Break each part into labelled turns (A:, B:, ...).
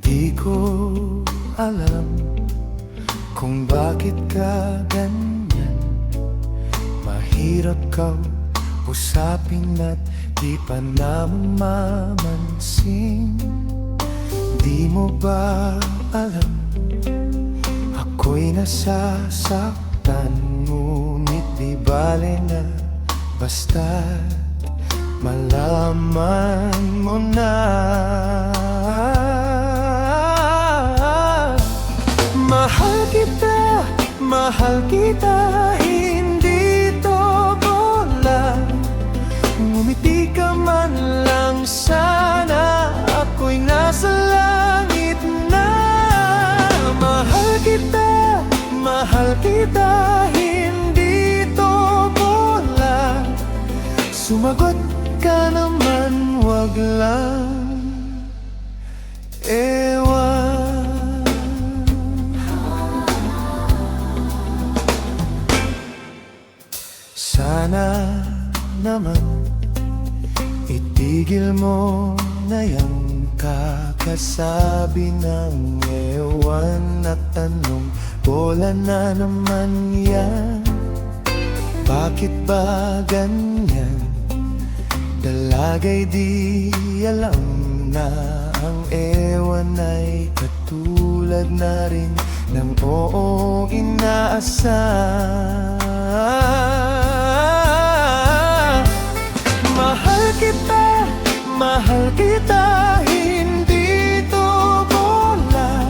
A: Di ko alam kung bakit ka ganyan. Mahirap kang usapin at di pa naman mamansin. Di mo ba alam, ako'y nasasaktan, ngunit di bale na basta't malaman mo na. Mahal kita, hindi to bola. Ngumiti ka man lang sana, ako'y nasa langit na. Mahal kita, hindi to bola. Sumagot ka naman, wag lang ewan. Sana naman itigil mo na yang kakasabi ng ewan at tanong, bola na naman yan. Bakit ba ganyan? Dalagay di alam na ang ewan ay katulad na rin ng oo inaasam. Mahal kita, hindi to bola.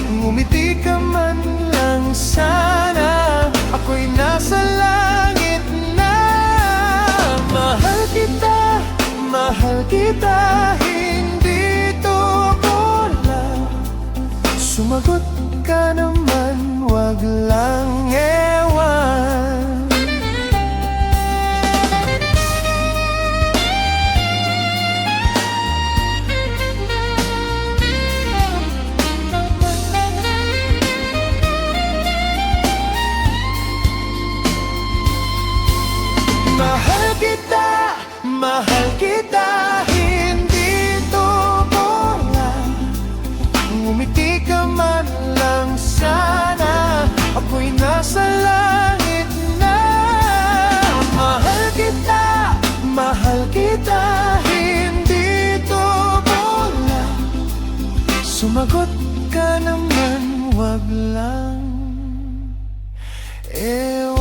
A: Ngumiti ka man lang sana, ako'y nasa langit na. Mahal kita, hindi to bola. Sumagot ka naman, wag lang ewan. Mahal kita, hindi to bola. Ngumiti ka man lang sana, ako'y nasa langit na. Mahal kita, hindi to bola. Sumagot ka naman, wag lang ewan.